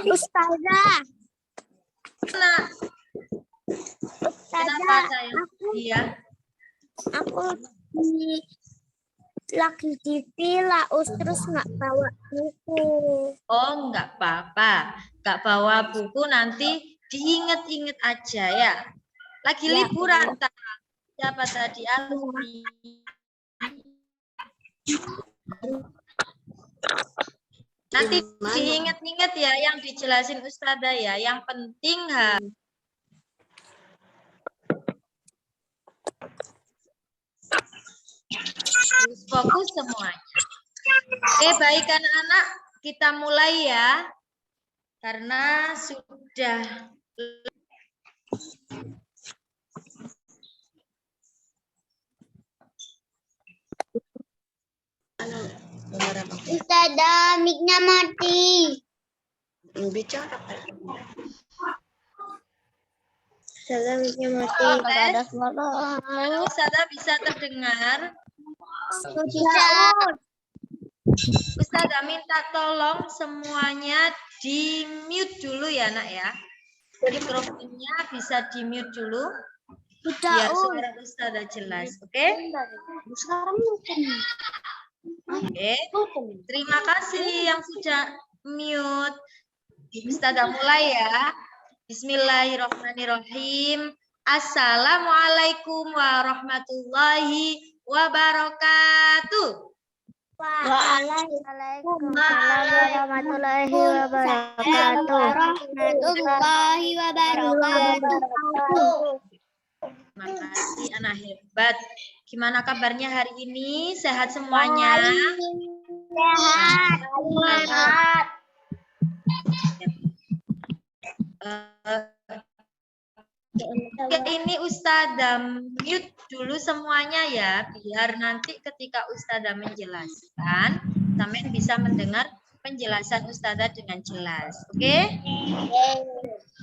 Ustazah. Kenapa sayang? Iya. Aku lagi di villa, terus nggak bawa buku. Oh, nggak apa-apa. Nggak bawa buku nanti diinget-inget aja ya. Lagi liburan. Siapa tadi? Alfi. Nanti diinget-inget ya yang dijelasin Ustazah ya. Yang penting harus fokus semuanya. Oke, baik anak-anak, kita mulai ya. Karena sudah Ustazah, mic-nya mati. Bicara. Ustazah, mic-nya mati. Nggak ada suara. Ustazah bisa terdengar. Bisa. Ustazah minta tolong semuanya di mute dulu ya nak ya. Mikrofonnya bisa di mute dulu. Biar suara Ustazah jelas. Oke? Sekarang mungkin. Oke. Terima kasih yang sudah mute. Ustazah mulai ya. Bismillahirrahmanirrahim. Assalamualaikum warahmatullahi wabarakatuh. Waalaikumsalam warahmatullahi wabarakatuh. Terima kasih anak hebat. Gimana kabarnya hari ini? Sehat semuanya? Sehat. Oke, ini Ustazah mute dulu semuanya ya, biar nanti ketika Ustazah menjelaskan, sampean bisa mendengar penjelasan Ustazah dengan jelas. Oke?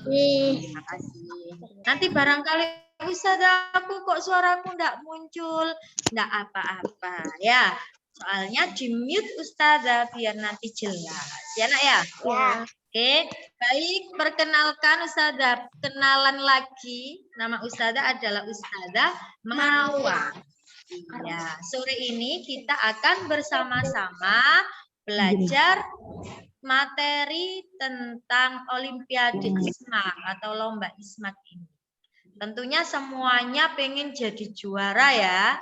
Terima kasih. Nanti barangkali Ustazah, aku kok suaraku enggak muncul, enggak apa-apa ya. Soalnya di mute Ustazah biar nanti jelas. Ya nak ya? Ya. Oke, baik. Perkenalkan Ustazah, kenalan lagi. Nama Ustazah adalah Ustazah Mawar. Ya, sore ini kita akan bersama-sama belajar materi tentang Olimpiade ISMAK atau Lomba ISMAK ini. Tentunya semuanya pengen jadi juara ya.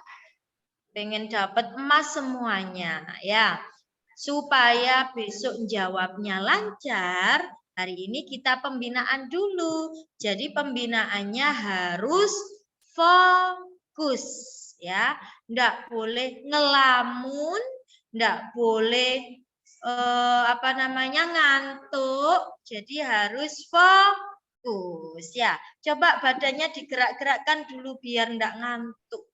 Pengen dapat emas semuanya ya. Supaya besok jawabnya lancar, hari ini kita pembinaan dulu. Jadi pembinaannya harus fokus ya. Enggak boleh ngelamun, enggak boleh ngantuk. Jadi harus fokus ya. Coba badannya digerak-gerakkan dulu biar enggak ngantuk.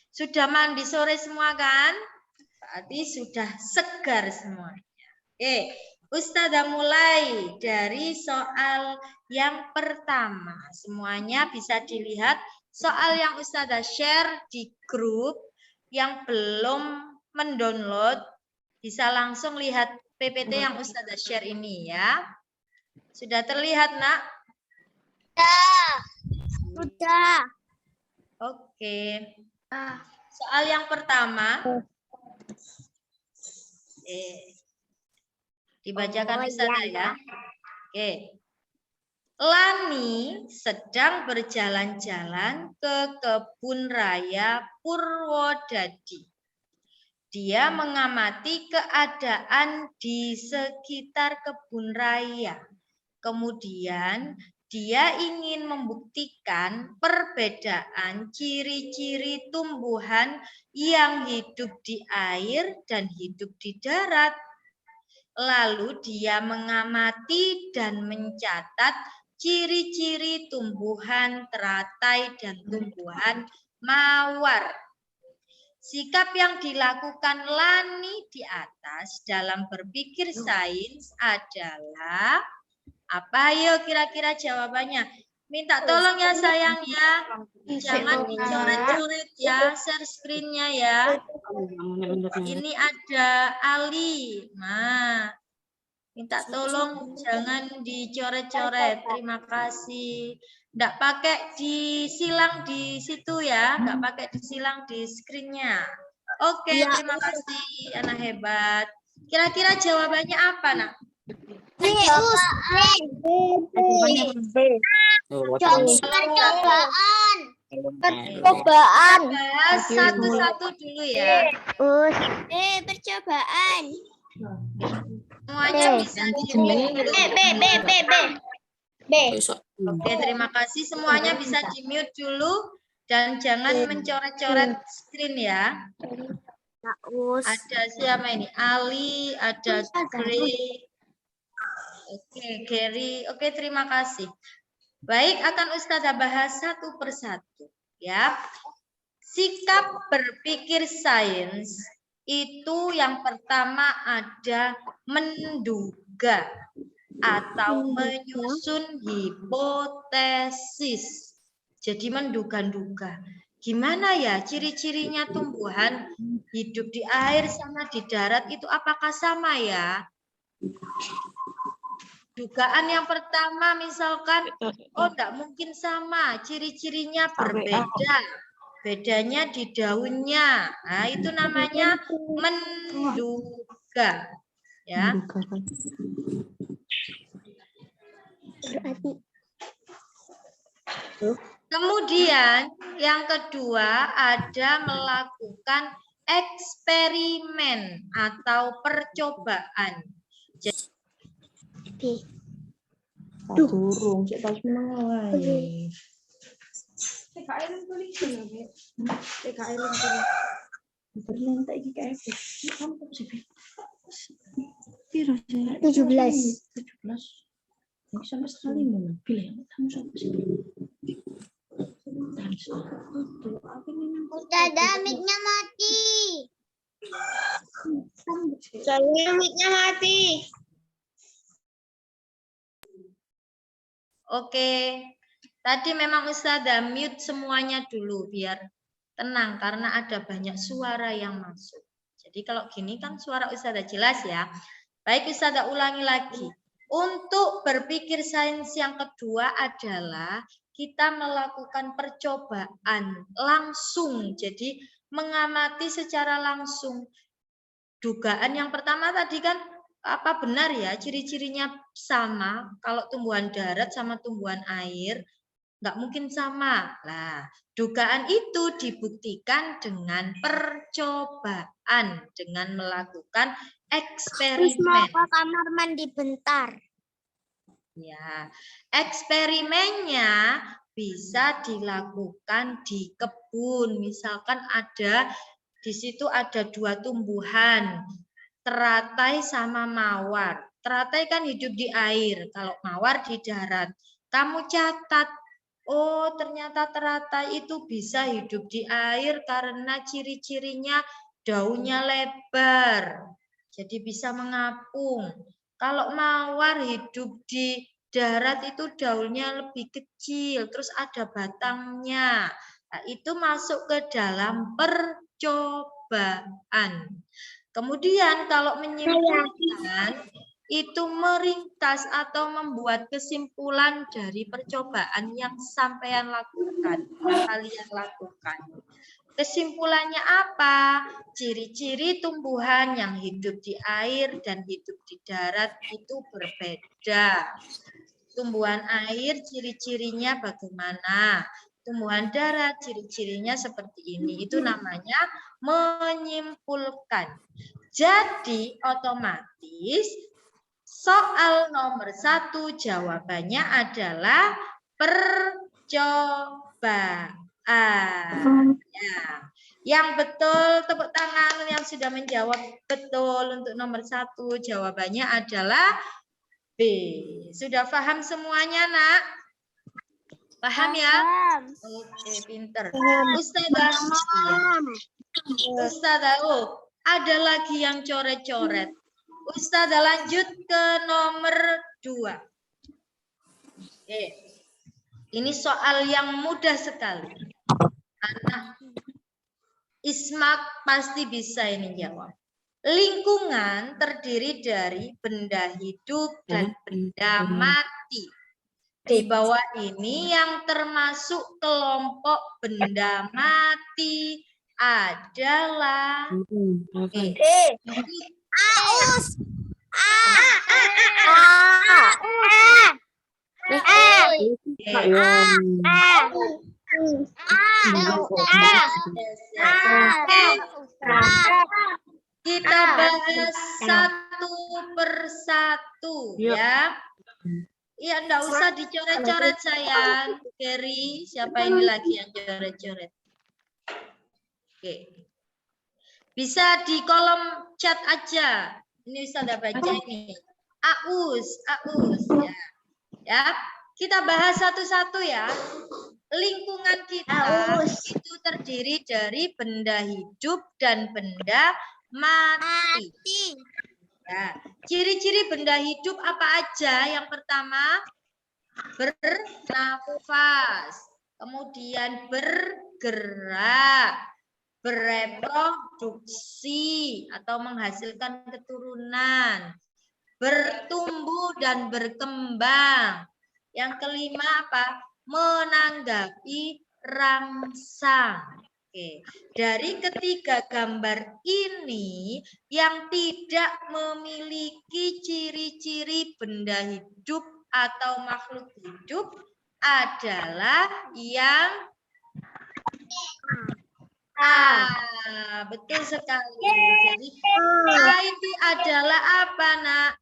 Sudah mandi sore semua kan? Berarti sudah segar semuanya. Oke, Ustazah mulai dari soal yang pertama. Semuanya bisa dilihat soal yang Ustazah share di grup. Yang belum mendownload bisa langsung lihat PPT yang Ustazah share ini ya. Sudah terlihat nak? Sudah. Oke. Soal yang pertama. Dibacakan Ustazah ya. Oke. Lani sedang berjalan-jalan ke kebun raya Purwodadi. Dia mengamati keadaan di sekitar kebun raya. Kemudian dia ingin membuktikan perbedaan ciri-ciri tumbuhan yang hidup di air dan hidup di darat. Lalu dia mengamati dan mencatat ciri-ciri tumbuhan teratai dan tumbuhan mawar. Sikap yang dilakukan Lani di atas dalam berpikir sains adalah apa? Ayo kira-kira jawabannya. Minta tolong ya sayang ya. Jangan dicoret-coret ya share screen-nya ya. Ini ada Ali. Nah, minta tolong jangan dicoret-coret. Terima kasih. Nggak pakai disilang di situ ya. Nggak pakai disilang di screen-nya. Oke, terima kasih. Anak hebat. Kira-kira jawabannya apa, nak? Percobaan. Percobaan. Bahas satu-satu dulu ya. Percobaan. Semuanya bisa di-mute. Oke, terima kasih. Semuanya bisa di-mute dulu dan jangan mencoret-coret screen ya. Ada siapa ini? Ali, ada Gray. Oke, Gary. Oke, terima kasih. Baik, akan Ustazah bahas satu persatu ya. Sikap berpikir sains itu yang pertama ada menduga atau menyusun hipotesis. Jadi menduga-duga. Gimana ya ciri-cirinya tumbuhan hidup di air sama di darat itu apakah sama ya? Dugaan yang pertama misalkan, oh enggak mungkin sama, ciri-cirinya berbeda. Bedanya di daunnya. Nah, itu namanya menduga. Ya. Kemudian yang kedua ada melakukan eksperimen atau percobaan. Durung, cek tas wae. Ternyata iki kayak kamu kok sih? 17. Ini sama sekali mana? Pilih kamu sama sih. Ustazah, mic-nya mati. Mic-nya mati. Oke, tadi memang Ustazah mute semuanya dulu biar tenang karena ada banyak suara yang masuk. Jadi kalau gini kan suara Ustazah jelas ya. Baik Ustazah ulangi lagi. Untuk berpikir sains yang kedua adalah kita melakukan percobaan langsung. Jadi mengamati secara langsung. Dugaan yang pertama tadi kan apa benar ya ciri-cirinya sama kalau tumbuhan darat sama tumbuhan air nggak mungkin sama. Nah, dugaan itu dibuktikan dengan percobaan dengan melakukan Terus mau eksperimen. ke kamar mandi bentar. Ya, eksperimennya bisa dilakukan di kebun. Misalkan ada di situ ada dua tumbuhan, teratai sama mawar. Teratai kan hidup di air, kalau mawar di darat. Kamu catat, oh ternyata teratai itu bisa hidup di air karena ciri-cirinya daunnya lebar. Jadi bisa mengapung. Kalau mawar hidup di darat itu daunnya lebih kecil, terus ada batangnya. Nah, itu masuk ke dalam percobaan. Kemudian kalau menyimpulkan itu meringkas atau membuat kesimpulan dari percobaan yang sampean lakukan, yang kalian lakukan. Kesimpulannya apa? Ciri-ciri tumbuhan yang hidup di air dan hidup di darat itu berbeda. Tumbuhan air ciri-cirinya bagaimana? Tumbuhan darat ciri-cirinya seperti ini. Itu namanya menyimpulkan. Jadi otomatis soal nomor 1 jawabannya adalah percobaan. Ya. Yang betul tepuk tangan yang sudah menjawab betul untuk nomor 1 jawabannya adalah B. Sudah paham semuanya, Nak? Paham ya? Oke, pinter. Ustazah, Ustazah, oh, ada lagi yang coret-coret. Ustazah lanjut ke nomor 2. Oke. Ini soal yang mudah sekali. Anak Ismak pasti bisa ini jawab. Lingkungan terdiri dari benda hidup dan benda mati. Di bawah ini yang termasuk kelompok benda mati adalah Aus. Kita bahas satu persatu ya. Iya, enggak usah dicoret-coret sayang. Gary, siapa ini lagi yang coret-coret? Oke. Bisa di kolom chat aja. Ini bisa udah baca ini. Aus ya. Ya, kita bahas satu-satu ya. Lingkungan kita itu terdiri dari benda hidup dan benda mati. Ya, ciri-ciri benda hidup apa aja? Yang pertama, bernafas, kemudian bergerak, bereproduksi atau menghasilkan keturunan, bertumbuh dan berkembang. Yang kelima apa? Menanggapi rangsang. Oke. Dari ketiga gambar ini yang tidak memiliki ciri-ciri benda hidup atau makhluk hidup adalah yang betul sekali. Jadi A ini adalah apa, Nak?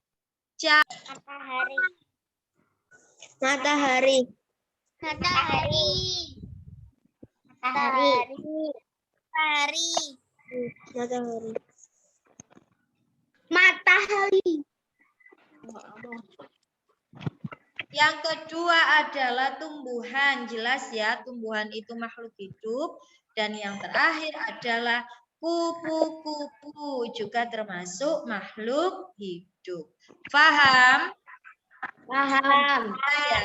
Matahari. Yang kedua adalah tumbuhan. Jelas ya, tumbuhan itu makhluk hidup. Dan yang terakhir adalah kupu-kupu, juga termasuk makhluk hidup. Paham? Paham. Ya.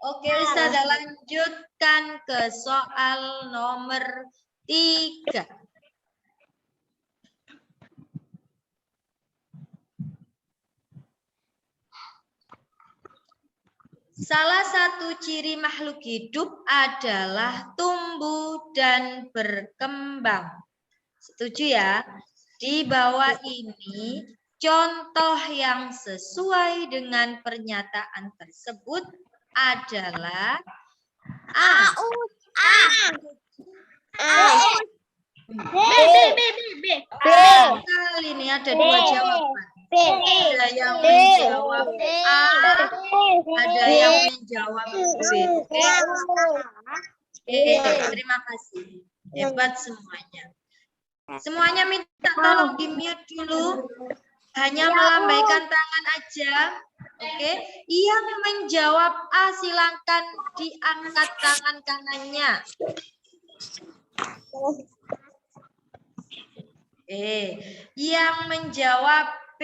Oke, Ustazah lanjutkan ke soal nomor 3. Salah satu ciri makhluk hidup adalah tumbuh dan berkembang. Setuju ya? Di bawah ini contoh yang sesuai dengan pernyataan tersebut adalah A. Kali ini ada dua jawaban. Ada yang menjawab A, ada yang menjawab B. Terima kasih. Hebat semuanya. Semuanya minta tolong di-mute dulu. Hanya melambaikan tangan aja. Oke. Yang menjawab A silakan diangkat tangan kanannya. Yang menjawab B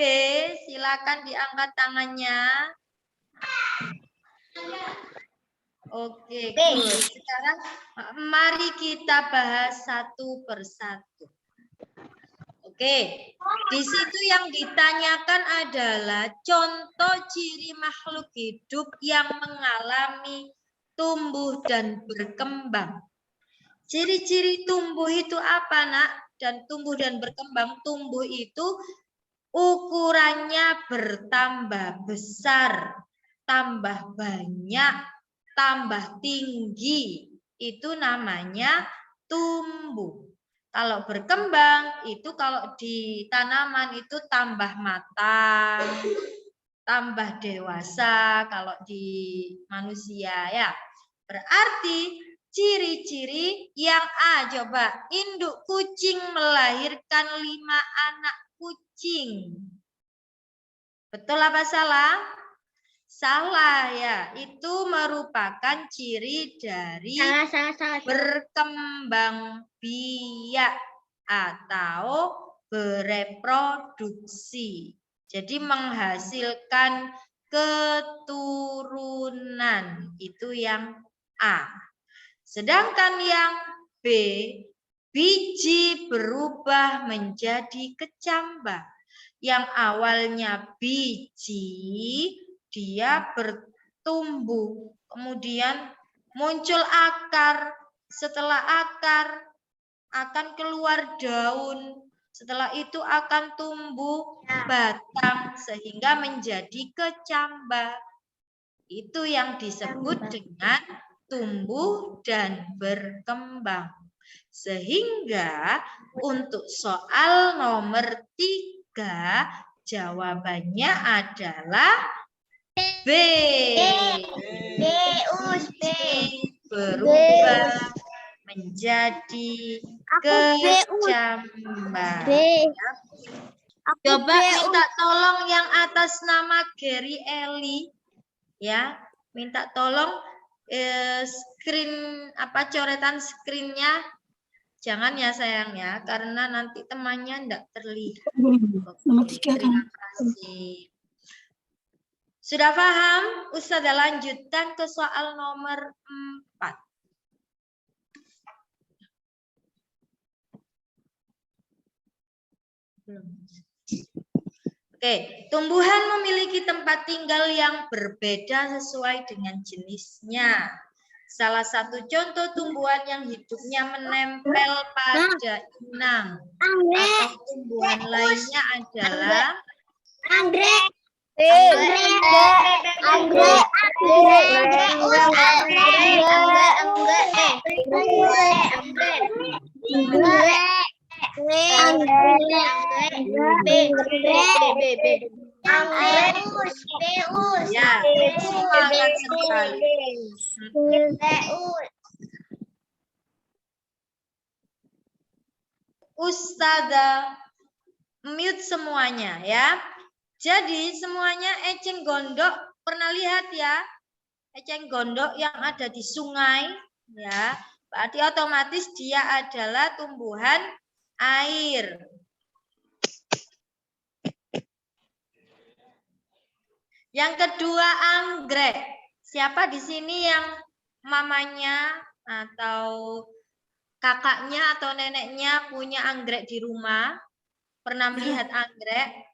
silakan diangkat tangannya. Oke, good. Sekarang mari kita bahas satu persatu. Oke, di situ yang ditanyakan adalah contoh ciri makhluk hidup yang mengalami tumbuh dan berkembang. Ciri-ciri tumbuh itu apa, Nak? Dan tumbuh dan berkembang, tumbuh itu ukurannya bertambah besar, tambah banyak, tambah tinggi. Itu namanya tumbuh. Kalau berkembang itu kalau di tanaman itu tambah matang, tambah dewasa kalau di manusia ya. Berarti ciri-ciri yang A coba, induk kucing melahirkan 5 anak kucing. Betul apa salah? Salah ya, itu merupakan ciri dari berkembang biak atau bereproduksi. Jadi menghasilkan keturunan, itu yang A. Sedangkan yang B, biji berubah menjadi kecambah. Yang awalnya biji, dia bertumbuh. Kemudian muncul akar. Setelah akar, akan keluar daun. Setelah itu akan tumbuh batang sehingga menjadi kecambah. Itu yang disebut dengan tumbuh dan berkembang. Sehingga untuk soal nomor 3 jawabannya adalah B. Berubah menjadi kecambah. Coba minta tolong yang atas nama Gary Eli, ya, minta tolong coretan screen-nya jangan ya sayang ya, karena nanti temannya enggak terlihat. Nomor 3 kan. Terima kasih. Sudah paham? Ustazah lanjutkan ke soal nomor 4. Oke, tumbuhan memiliki tempat tinggal yang berbeda sesuai dengan jenisnya. Salah satu contoh tumbuhan yang hidupnya menempel pada inang atau tumbuhan lainnya adalah Anggrek. ya, semangat sekali. Ustazah mute semuanya ya. Jadi semuanya eceng gondok pernah lihat ya? Eceng gondok yang ada di sungai ya. Berarti otomatis dia adalah tumbuhan air. Yang kedua anggrek. Siapa di sini yang mamanya atau kakaknya atau neneknya punya anggrek di rumah? Pernah melihat anggrek?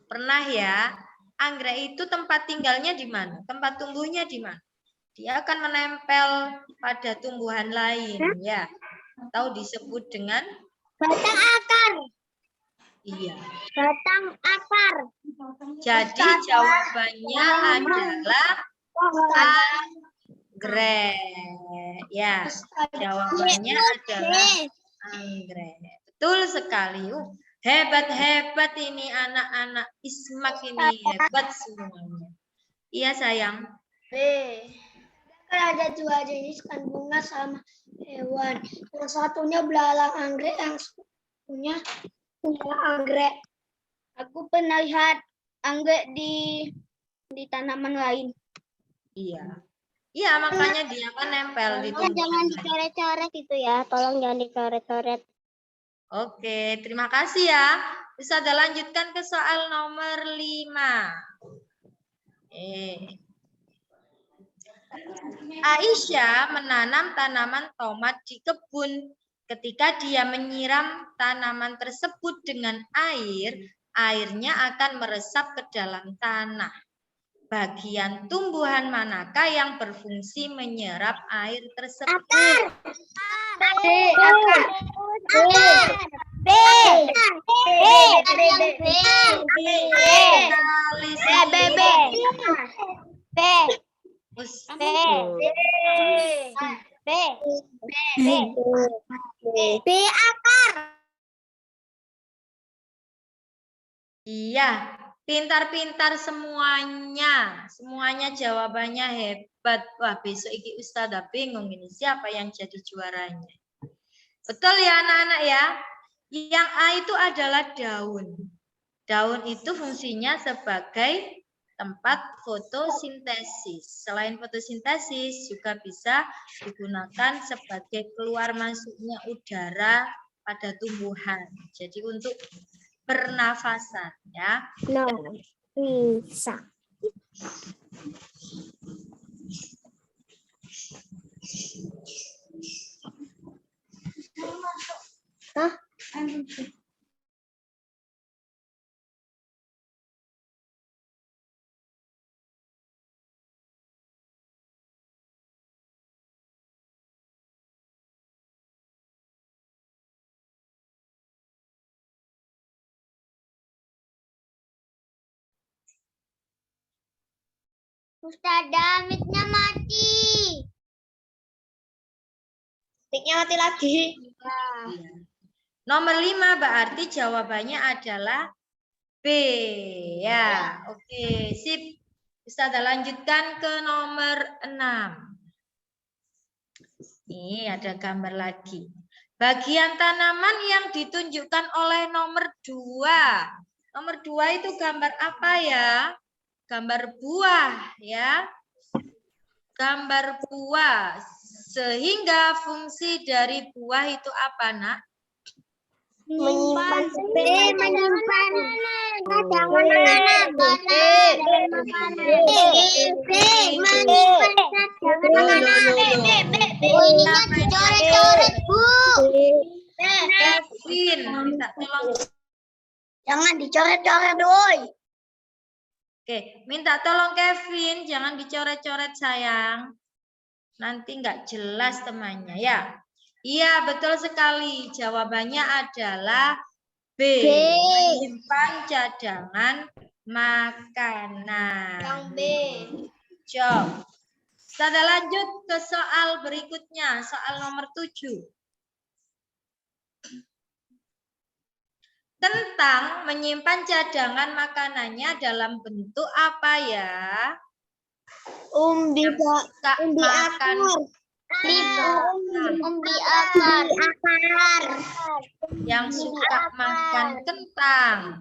Pernah ya? Anggrek itu tempat tinggalnya di mana? Tempat tumbuhnya di mana? Dia akan menempel pada tumbuhan lain ya. Atau disebut dengan Batang akar. iya. Batang akar. Jadi jawabannya adalah anggrek. Ya, jawabannya adalah anggrek. Betul sekali. Hebat-hebat ini anak-anak Ismak ini, hebat semuanya. Iya sayang. Kan ada dua jenis kan, bunga sama hewan. Yang satunya belalang anggrek, yang satunya anggrek. Aku pernah lihat anggrek di tanaman lain. Iya. Iya, makanya dia kan nempel di tumbuhan. Jangan dicoret-coret itu ya, tolong jangan dicoret-coret. Oke, terima kasih ya. Bisa ada lanjutkan ke soal nomor 5. Aisyah menanam tanaman tomat di kebun. Ketika dia menyiram tanaman tersebut dengan air, airnya akan meresap ke dalam tanah. Bagian tumbuhan manakah yang berfungsi menyerap air tersebut? Iya, pintar-pintar semuanya. Semuanya jawabannya hebat. Wah, besok iki Ustazah bingung ini siapa yang jadi juaranya. Betul ya anak-anak ya? Yang A itu adalah daun. Daun itu fungsinya sebagai tempat fotosintesis. Selain fotosintesis juga bisa digunakan sebagai keluar masuknya udara pada tumbuhan. Jadi untuk pernafasan ya. Bisa. Hah? Ustazah, mic-nya mati. Mic-nya mati lagi. Iya. Nomor 5 berarti jawabannya adalah B. Ya, oke, sip. Ustazah lanjutkan ke nomor 6. Ini ada gambar lagi. Bagian tanaman yang ditunjukkan oleh nomor 2. Nomor 2 itu gambar apa ya? Gambar buah ya. Gambar buah. Sehingga fungsi dari buah itu apa, Nak? Menyimpan dicoret-coret, Bu. Kevin, minta tolong. Jangan dicoret-coret, woi. Oke, minta tolong Kevin, jangan dicoret-coret sayang. Nanti nggak jelas temannya ya. Iya, betul sekali. Jawabannya adalah B. Menyimpan cadangan makanan. Yang B. Job. Kita lanjut ke soal berikutnya, soal nomor 7. Tentang menyimpan cadangan makanannya dalam bentuk apa ya? Umbi Umbi akar. Umbi akar. Yang suka makan kentang.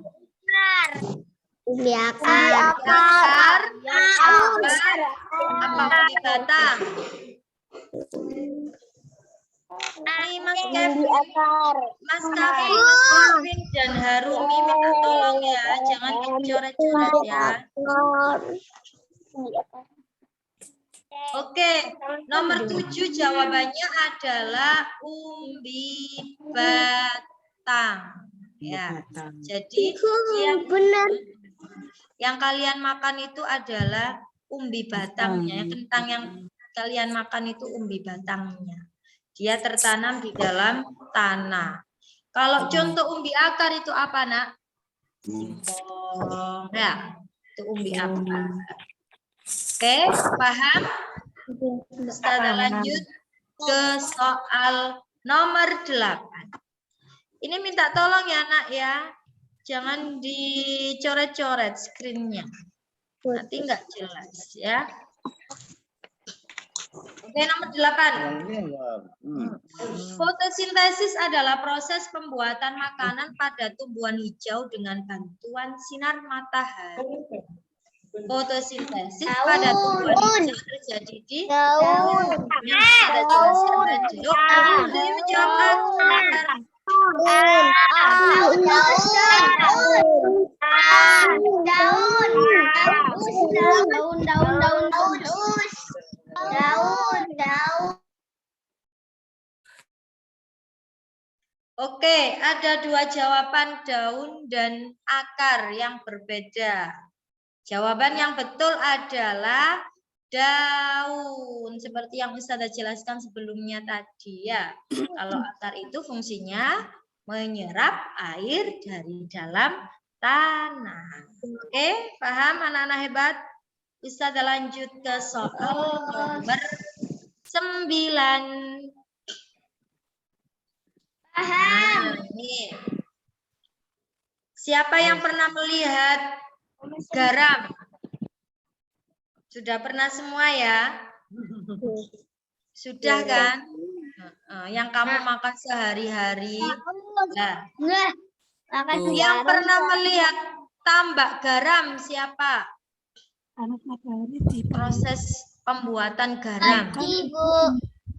Umbi Umbi akar. Apa umbi batang? Ini Mas Kevin, Mas Kevin dan Harumi minta tolong ya, jangan dicoret-coret ya. Oke, nomor 7 jawabannya adalah umbi batang. Ya, jadi yang kalian makan itu adalah umbi batangnya. Kentang yang kalian makan itu umbi batangnya. Dia tertanam di dalam tanah. Kalau contoh umbi akar itu apa, Nak? Singkong. Ya, itu umbi akar. Oke, paham? Kita lanjut ke soal nomor 8. Ini minta tolong ya, Nak ya. Jangan dicoret-coret screen-nya. Nanti nggak jelas ya. Oke, nomor 8. Fotosintesis adalah proses pembuatan makanan pada tumbuhan hijau dengan bantuan sinar matahari. Fotosintesis pada tumbuhan hijau terjadi di daun. Yang ada jelaskan tadi. Oke, ada 2 jawaban daun dan akar yang berbeda. Jawaban yang betul adalah daun. Seperti yang Ustazah jelaskan sebelumnya tadi ya. Kalau akar itu fungsinya menyerap air dari dalam tanah. Oke, paham anak-anak hebat? Ustazah lanjut ke soal nomor 9. Nah, ini. Siapa yang pernah melihat garam? Sudah pernah semua ya? Sudah kan? Yang kamu makan sehari-hari. Nah, yang pernah melihat tambak garam siapa? Proses pembuatan garam.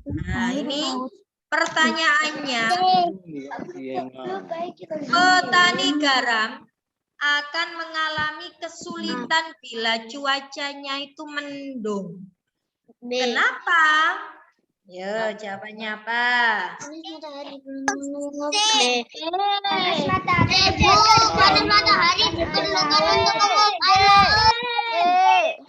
Nah, ini pertanyaannya, petani garam akan mengalami kesulitan bila cuacanya itu mendung. Kenapa? Yo, jawabannya apa? Panas matahari diperlukan untuk menguap air.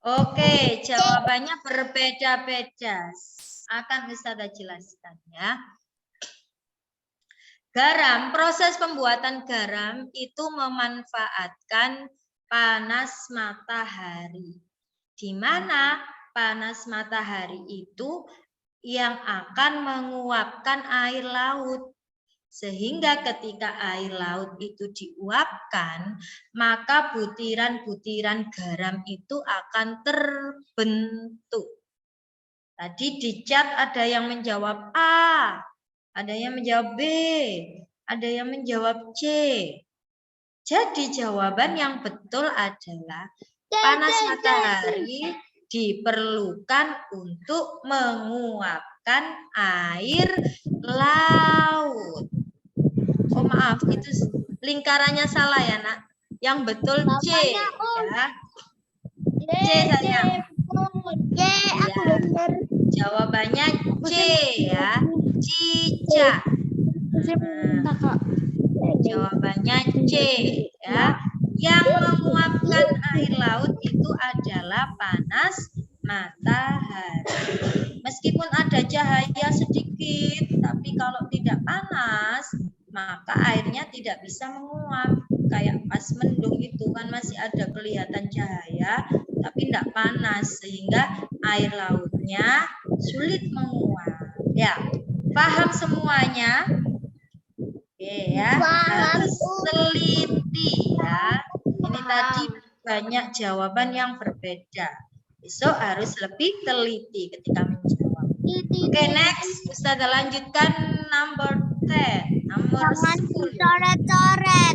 Oke, jawabannya berbeda-beda. Akan Ustazah jelaskan ya. Garam, proses pembuatan garam itu memanfaatkan panas matahari. Di mana panas matahari itu yang akan menguapkan air laut. Sehingga ketika air laut itu diuapkan, maka butiran-butiran garam itu akan terbentuk. Tadi di chat ada yang menjawab A, ada yang menjawab B, ada yang menjawab C. Jadi jawaban yang betul adalah panas matahari diperlukan untuk menguapkan air laut. Oh maaf, itu lingkarannya salah ya nak. Yang betul C ya. C sayang. Ya. Jawabannya C ya. Cicak. Jawabannya C ya. Yang menguapkan air laut itu adalah panas matahari. Meskipun ada cahaya sedikit, tapi kalau tidak panas, maka airnya tidak bisa menguap. Kayak pas mendung itu kan masih ada kelihatan cahaya, tapi tidak panas, sehingga air lautnya sulit menguap. Ya, paham semuanya? Oke ya, harus teliti ya. Ini tadi banyak jawaban yang berbeda. Besok harus lebih teliti ketika menjawab. Oke, next. Ustazah lanjutkan number 10. Nomor 10. Coret-coret.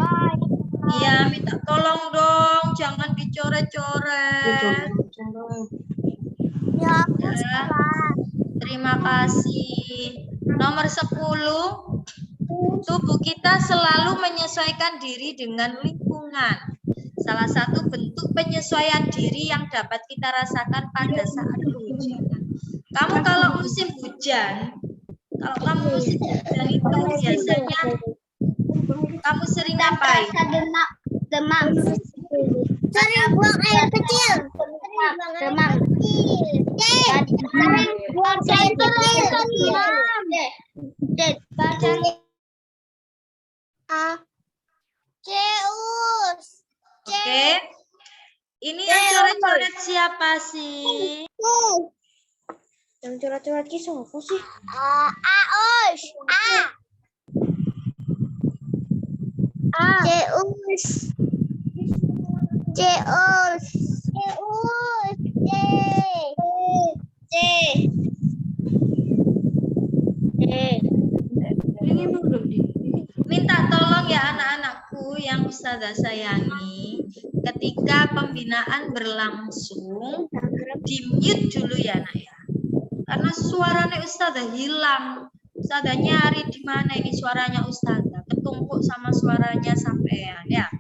Iya, minta tolong dong. Jangan dicoret-coret. Ya, Ya. Terima kasih. Nomor 10. Tubuh kita selalu menyesuaikan diri dengan lingkungan. Salah satu bentuk penyesuaian diri yang dapat kita rasakan pada saat kehujanan. Kamu kalau musim hujan, itu biasanya kamu sering ngapain? Demam. Sering buang air kecil. Demam. Sering buang air kecil. Zeus. Oke. Ini yang coret-coret siapa sih? Yang coret-coret kisah apa sih? Aus. Zeus. Minta tolong ya anak-anakku yang Ustazah sayangi, ketika pembinaan berlangsung, di-mute dulu ya nak ya. Karena suaranya Ustazah hilang. Ustazah nyari di mana ini suaranya Ustazah, ketumpuk sama suaranya sampean ya.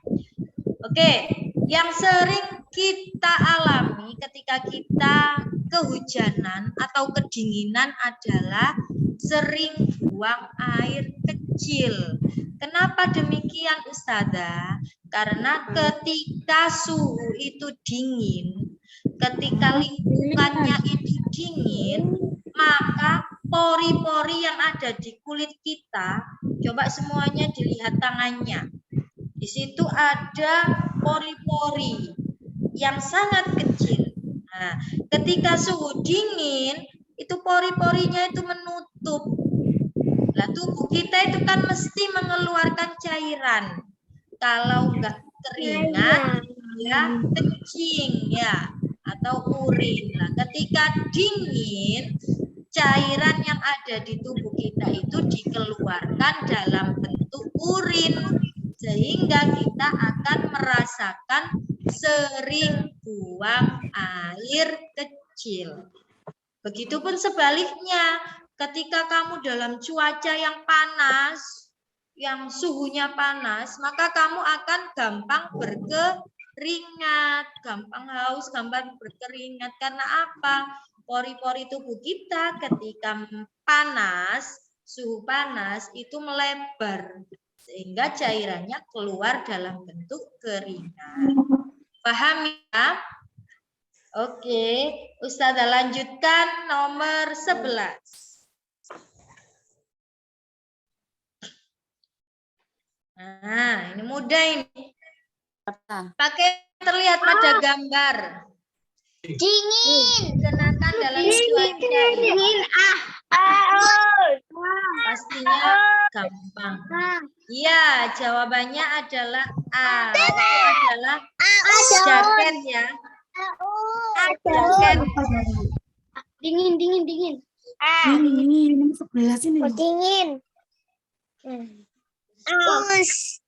Oke, yang sering kita alami ketika kita kehujanan atau kedinginan adalah sering buang air kecil. Kenapa demikian Ustazah? Karena ketika suhu itu dingin, ketika lingkungannya itu dingin, maka pori-pori yang ada di kulit kita, coba semuanya dilihat tangannya. Di situ ada pori-pori yang sangat kecil. Nah, ketika suhu dingin, itu pori-porinya itu menutup. Lah tubuh kita itu kan mesti mengeluarkan cairan. Kalau enggak keringat, ya kencing ya atau urin. Nah, ketika dingin, cairan yang ada di tubuh kita itu dikeluarkan dalam bentuk urin. Sehingga kita akan merasakan sering buang air kecil. Begitupun sebaliknya, ketika kamu dalam cuaca yang panas, yang suhunya panas, maka kamu akan gampang berkeringat, gampang haus, gampang berkeringat. Karena apa? Pori-pori tubuh kita ketika panas, suhu panas itu melebar, sehingga cairannya keluar dalam bentuk keringat. Paham ya? Oke, Ustazah lanjutkan nomor 11. Nah, ini mudah ini. Pakai terlihat pada gambar. Dingin. Gunakan dalam cuaca Dingin. pastinya gampang. Iya, jawabannya adalah A. Itu adalah jaket ya. Jaket. Dingin. Ini masuk gelas ini. Dingin. Aus.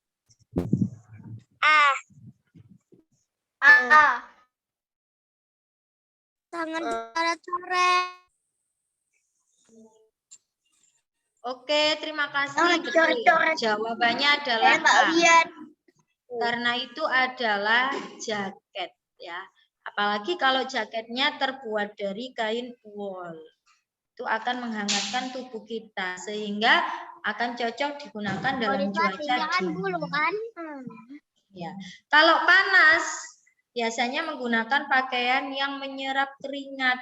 Tangan coret-coret. Oke, terima kasih. Oh, Betul. coret-coret. Jawabannya adalah Saya nggak A. lihat. Karena itu adalah jaket ya. Apalagi kalau jaketnya terbuat dari kain wool. Itu akan menghangatkan tubuh kita sehingga akan cocok digunakan dalam cuaca dingin. Kan? Ya. Kalau panas biasanya menggunakan pakaian yang menyerap keringat.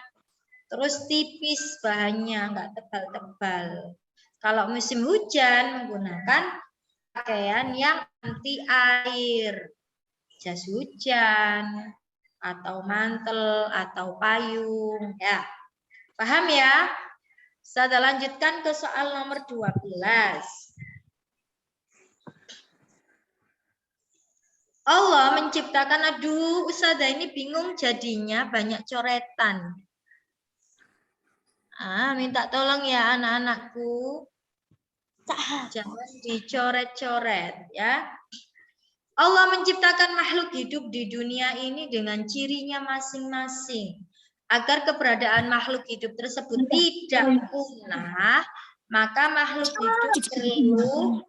Terus tipis bahannya, enggak tebal-tebal. Kalau musim hujan menggunakan pakaian yang anti air. Jas hujan atau mantel atau payung ya. Paham ya? Saya lanjutkan ke soal nomor 12. Allah menciptakan, aduh Ustazah ini bingung jadinya banyak coretan. Minta tolong ya anak-anakku. Jangan dicoret-coret ya. Allah menciptakan makhluk hidup di dunia ini dengan cirinya masing-masing. Agar keberadaan makhluk hidup tersebut tidak punah, maka makhluk hidup perlu,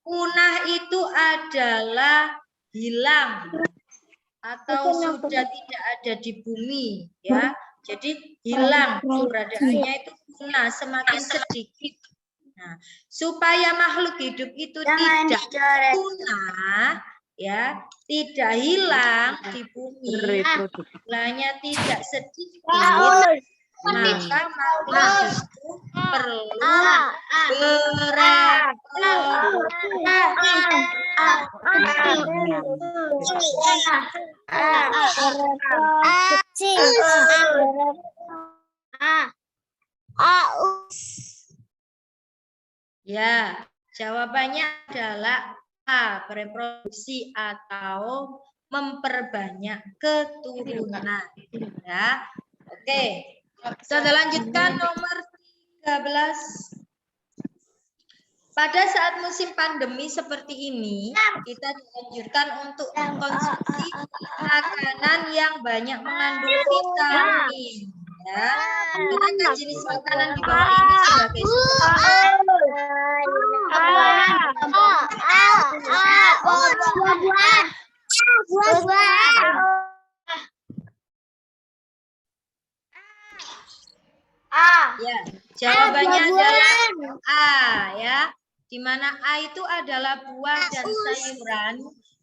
punah itu adalah hilang atau sudah tidak ada di bumi ya. Jadi hilang keberadaannya itu punah, semakin sedikit. Nah, supaya makhluk hidup itu tidak punah ya, tidak hilang di bumi, jumlahnya tidak sedikit, maka makhluk itu perlu Ya, jawabannya adalah A, bereproduksi atau memperbanyak keturunan. Ya, oke. Kita lanjutkan nomor 13. Pada saat musim pandemi seperti ini, kita dianjurkan untuk mengkonsumsi makanan yang banyak mengandung vitamin. Ya, gunakan jenis makanan di bawah ini sebagai Ya, jawabannya adalah A ya. Di mana A itu adalah buah dan sayuran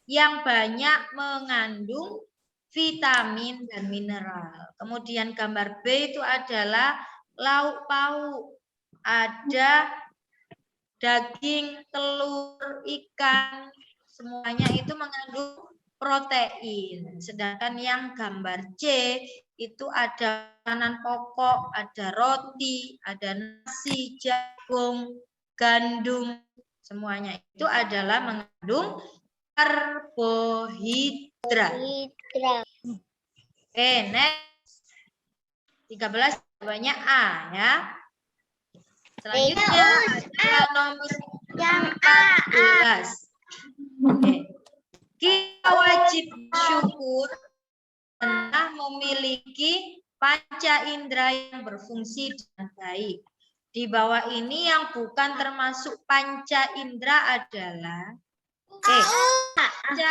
yang banyak mengandung vitamin dan mineral. Kemudian gambar B itu adalah lauk pauk. Ada daging, telur, ikan, semuanya itu mengandung protein. Sedangkan yang gambar C itu ada makanan pokok, ada roti, ada nasi, jagung, gandum, semuanya itu adalah mengandung karbohidrat. Oke, next. 13 jawabannya A ya. Selanjutnya adalah nomor 14. Oke. Kita wajib bersyukur karena memiliki panca indera yang berfungsi dengan baik. Di bawah ini yang bukan termasuk panca indera adalah panca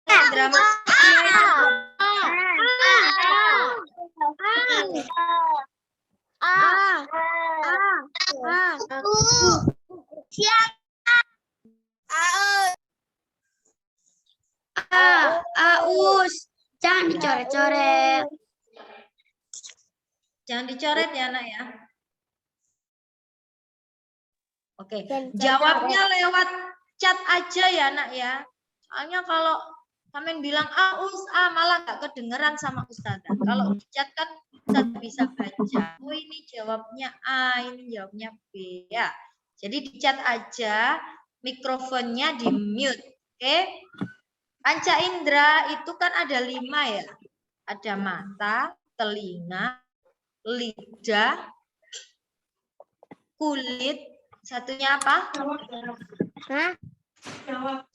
indera manusia itu Aus. Jangan dicoret-coret. jangan dicoret ya nak ya. Oke, Jangan jawabnya lewat chat aja ya nak ya. Soalnya kalau kalian bilang aus malah nggak kedengeran sama Ustazah. Kalau di chat kan Ustazah bisa baca. Oh ini jawabnya A, ini jawabnya B ya. Jadi di chat aja, mikrofonnya di mute. Oke. Panca indera itu kan ada 5 ya. Ada mata, telinga, lidah, kulit, satunya apa?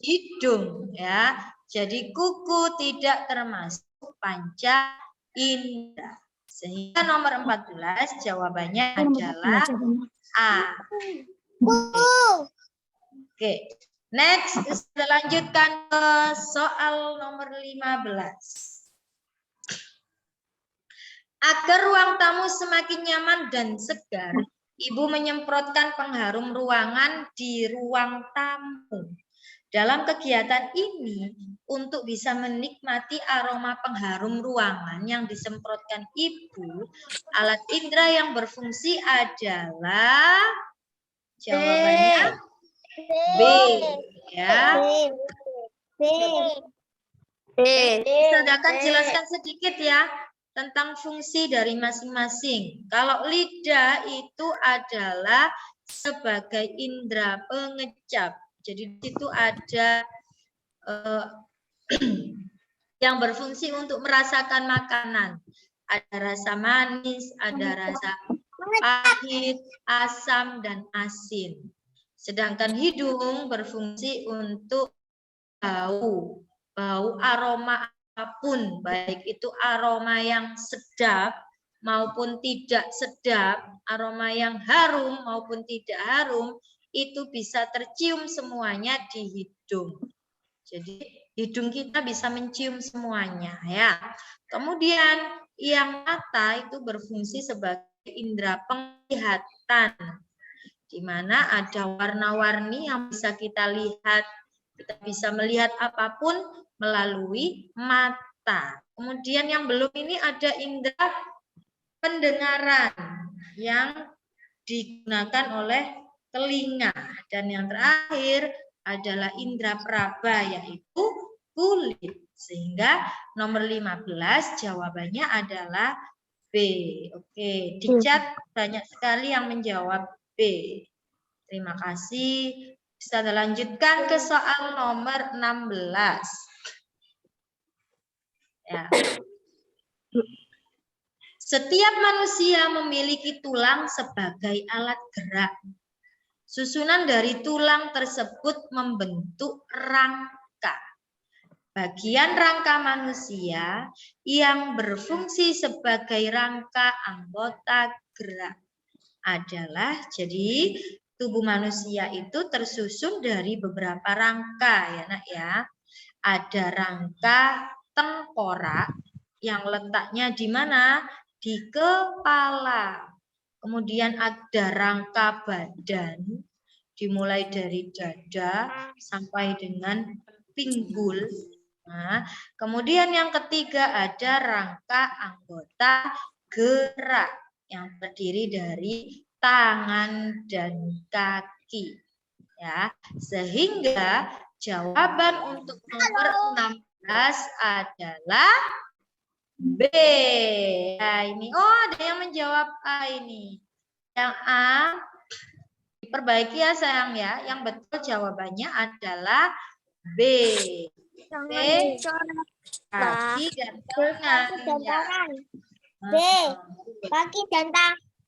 Hidung ya. Jadi kuku tidak termasuk panca indera. Sehingga nomor 14 jawabannya adalah A. Oke. Next, kita lanjutkan ke soal nomor 15. Agar ruang tamu semakin nyaman dan segar, Ibu menyemprotkan pengharum ruangan di ruang tamu. Dalam kegiatan ini, untuk bisa menikmati aroma pengharum ruangan yang disemprotkan Ibu, alat indera yang berfungsi adalah jawabannya B. Ya. Saya akan jelaskan sedikit ya tentang fungsi dari masing-masing. Kalau lidah itu adalah sebagai indera pengecap. Jadi di situ ada yang berfungsi untuk merasakan makanan. Ada rasa manis, ada rasa pahit, asam, dan asin. Sedangkan hidung berfungsi untuk bau aroma apapun, baik itu aroma yang sedap maupun tidak sedap, aroma yang harum maupun tidak harum, itu bisa tercium semuanya di hidung. Jadi hidung kita bisa mencium semuanya ya. Kemudian yang mata itu berfungsi sebagai indera penglihatan, di mana ada warna-warni yang bisa kita lihat. Kita bisa melihat apapun melalui mata. Kemudian yang belum ini ada indera pendengaran yang digunakan oleh telinga. Dan yang terakhir adalah indera peraba, yaitu kulit. Sehingga nomor 15 jawabannya adalah B. Oke, di chat banyak sekali yang menjawab B. Terima kasih. Bisa lanjutkan ke soal nomor 16. Ya. Setiap manusia memiliki tulang sebagai alat gerak. Susunan dari tulang tersebut membentuk rangka. Bagian rangka manusia yang berfungsi sebagai rangka anggota gerak adalah, jadi tubuh manusia itu tersusun dari beberapa rangka ya nak ya. Ada rangka tengkorak yang letaknya di mana? Di kepala. Kemudian ada rangka badan dimulai dari dada sampai dengan pinggul. Nah, kemudian yang ketiga ada rangka anggota gerak yang terdiri dari tangan dan kaki. Ya, sehingga jawaban untuk nomor 16 adalah B. Nah, ini ada yang menjawab A ini. Yang A diperbaiki ya sayang ya. Yang betul jawabannya adalah B. B. Kaki dan tangan. B. Kaki dan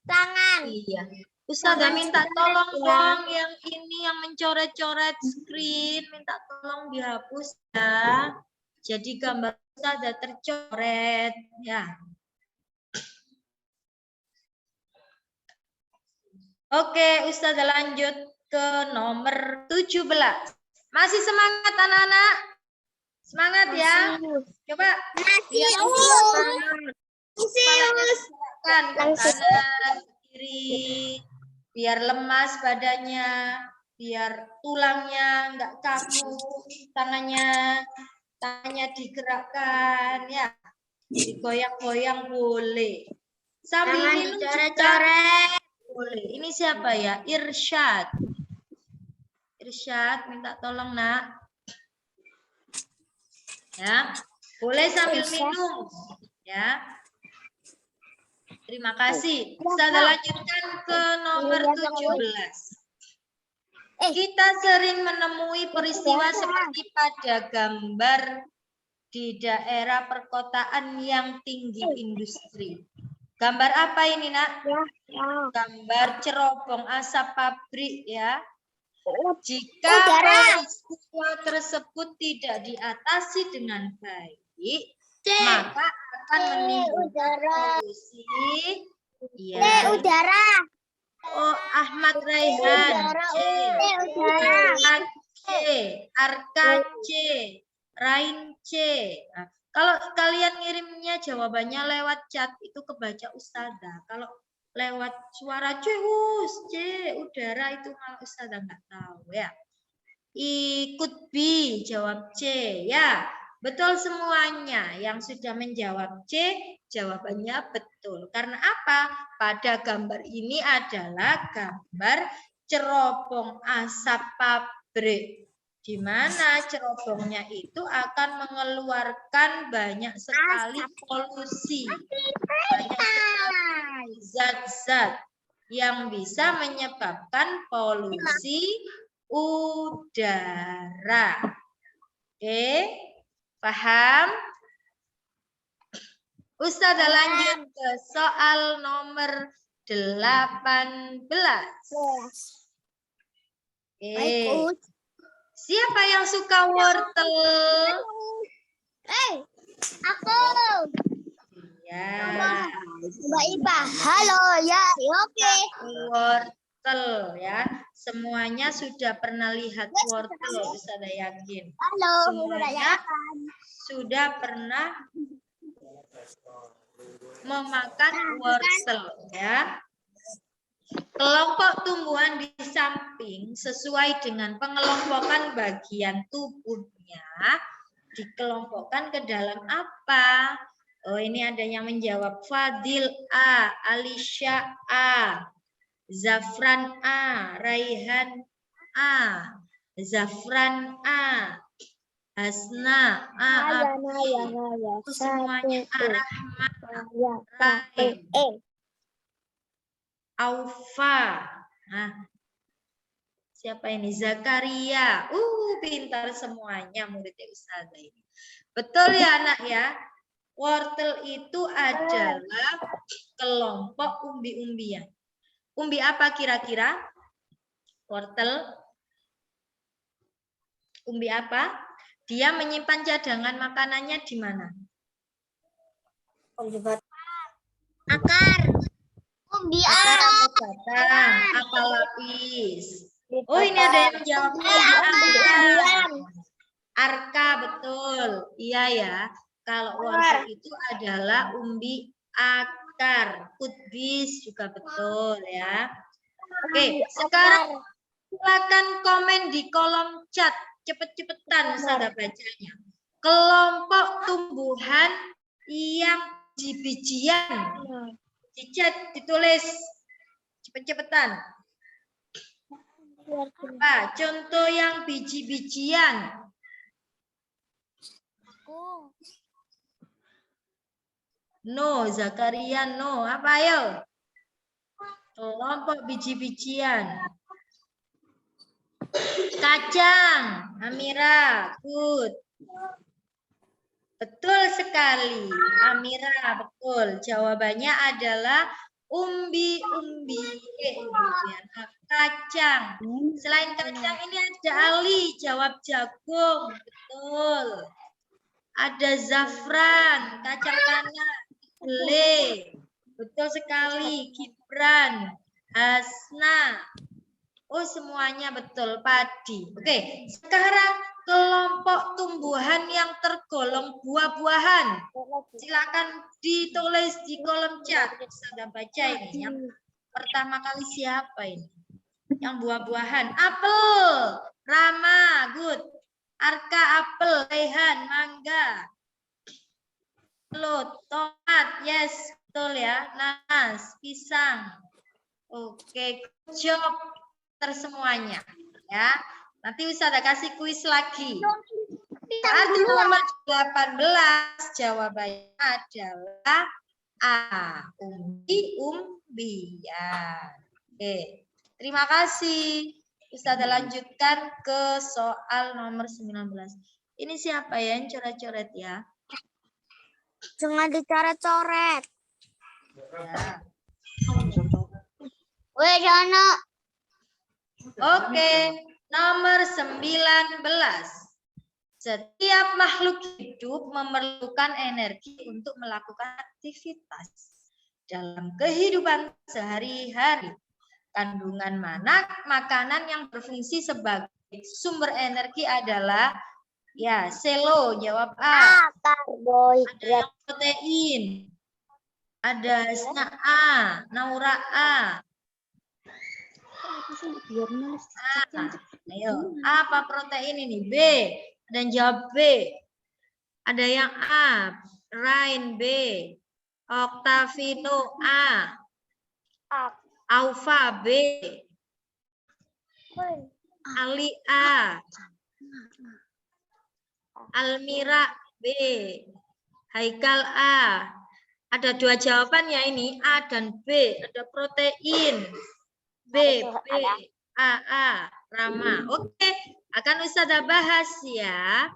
tangan. Iya. Ustazah minta tolong dong yang ini yang mencoret-coret screen, minta tolong dihapus ya. Jadi gambar Ustazah tercoret ya. Oke, Ustazah lanjut ke nomor 17. Masih semangat anak-anak? Semangat ya. Coba lihat kepalanya digerakkan ke kanan, ke kiri. Biar lemas badannya, biar tulangnya enggak kaku, tangannya digerakkan ya. Digoyang-goyang boleh. Sambil minum coret-coret. Boleh. Ini siapa ya? Irsyad. Irsyad, minta tolong nak. Ya, boleh sambil minum. Ya. Terima kasih. Saya lanjutkan ke nomor 17. Kita sering menemui peristiwa seperti pada gambar di daerah perkotaan yang tinggi industri. Gambar apa ini, Nak? Gambar cerobong asap pabrik ya. Jika peristiwa tersebut tidak diatasi dengan baik, maka akan menimbulkan polusi. Ya. Oh, Ahmad Raihan. Ahmad C. Arka C. Rain C. Nah, kalau kalian ngirimnya jawabannya lewat chat itu kebaca Ustazah. Kalau lewat suara C, udara itu malah Ustazah nggak tahu ya. Ikut B, jawab C ya. Betul semuanya. Yang sudah menjawab C, jawabannya betul. Karena apa? Pada gambar ini adalah gambar cerobong asap pabrik. Di mana cerobongnya itu akan mengeluarkan banyak sekali polusi. Banyak sekali zat-zat yang bisa menyebabkan polusi udara. Oke, paham? Ustazah lanjut ke soal nomor 18. Oke. Siapa yang suka wortel? Aku. Ya. Mbak Ipa. Halo, ya, oke. Wortel ya. Semuanya sudah pernah lihat wortel, Ustazah yakin. Halo, Semuanya sudah pernah memakan wortel ya. Kelompok tumbuhan di samping sesuai dengan pengelompokan bagian tubuhnya dikelompokkan ke dalam apa? Oh, ini ada yang menjawab Fadil A, Alisha A, Zafran A, Raihan A, Zafran A, Hasna A, itu semuanya Rahman, Rahim, Aufa. Nah, siapa ini? Zakaria. Pintar semuanya muridnya Ustazah ini. Betul ya anak ya? Wortel itu adalah kelompok umbi-umbian. Umbi apa kira-kira? Wortel. Umbi apa? Dia menyimpan cadangan makanannya di mana? Akar. Umbi batang, apa lapis? Oh, ini ada yang menjawab akar. Arka, betul. Iya ya. Kalau wortel itu adalah umbi akar. Kutbis juga betul ya. Oke, sekarang silakan komen di kolom chat. Cepet-cepetan Ustazah bacanya. Kelompok tumbuhan yang biji-bijian. Di chat ditulis cepet-cepetan. Apa contoh yang biji-bijian? No, Zakaria no. Apa ayo? Kelompok biji-bijian. Kacang, Amira, good. Betul sekali, Amira, betul. Jawabannya adalah umbi-umbian, kacang. Selain kacang ini ada Ali, jawab jagung, betul. Ada Zafran, kacang tanah, kedelai, betul sekali. Gibran, Hasna. Oh, semuanya betul, padi. Oke, sekarang kelompok tumbuhan yang tergolong buah-buahan. Silakan ditulis di kolom chat. Sudah baca ini. Yang pertama kali siapa ini? Yang buah-buahan. Apel, Rama, good. Arka, apel, Rehan, mangga. Telur, tomat, yes, betul ya. Nanas, pisang. Oke, good job semuanya ya. Nanti Ustazah kasih kuis lagi. Saat nomor 18 jawabannya adalah A. Umbi-umbian. Oke. Terima kasih. Ustazah lanjutkan ke soal nomor 19. Ini siapa ya yang coret-coret ya? Jangan dicoret-coret. Ya. Weh, Jono. Oke, nomor 19. Setiap makhluk hidup memerlukan energi untuk melakukan aktivitas dalam kehidupan sehari-hari. Kandungan makanan yang berfungsi sebagai sumber energi adalah ya, selo, jawab A. Ada Karbohidrat. yang protein. Ada Hasna A, Naura A. Ayo, apa protein ini? B. Ada yang jawab B. Ada yang A. Rain B. Octavino A. Aufa B. Ali A. Almira B. Haikal A. Ada dua jawaban ya ini, A dan B. Ada protein. B, B, A, Rama. Oke, akan Ustazah bahas ya.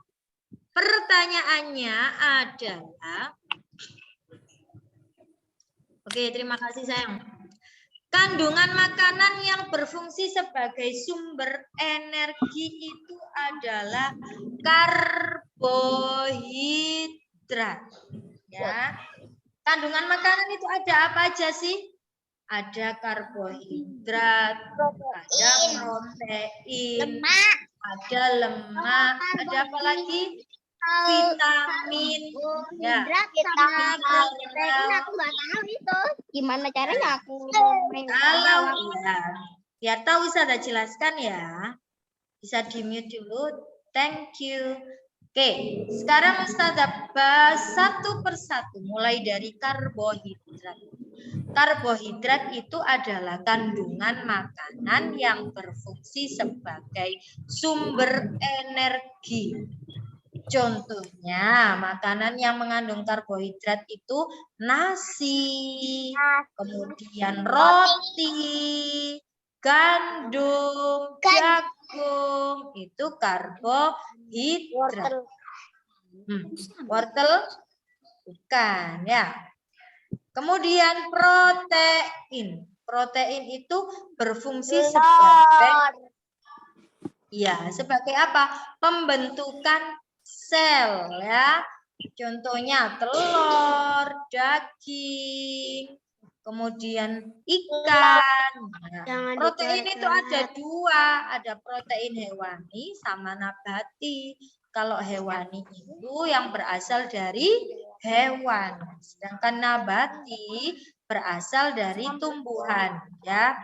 Pertanyaannya adalah, oke, terima kasih sayang. Kandungan makanan yang berfungsi sebagai sumber energi itu adalah karbohidrat. Ya, kandungan makanan itu ada apa aja sih? Ada karbohidrat, ada protein, ada lemak, ada apa lagi? Vitamin, ya. Aku nggak tahu itu. Gimana caranya aku Kalau ya, biar tahu Ustazah jelaskan ya. Bisa di-mute dulu. Thank you. Oke, sekarang Ustazah bahas satu persatu mulai dari karbohidrat. Karbohidrat itu adalah kandungan makanan yang berfungsi sebagai sumber energi. Contohnya, makanan yang mengandung karbohidrat itu nasi, kemudian roti, gandum, jagung, itu karbohidrat. Wortel bukan ya. Kemudian protein. Protein itu berfungsi sebagai apa? Pembentukan sel ya. Contohnya telur, daging, kemudian ikan. Nah, protein itu ada dua, ada protein hewani sama nabati. Kalau hewani itu yang berasal dari hewan, sedangkan nabati berasal dari tumbuhan ya.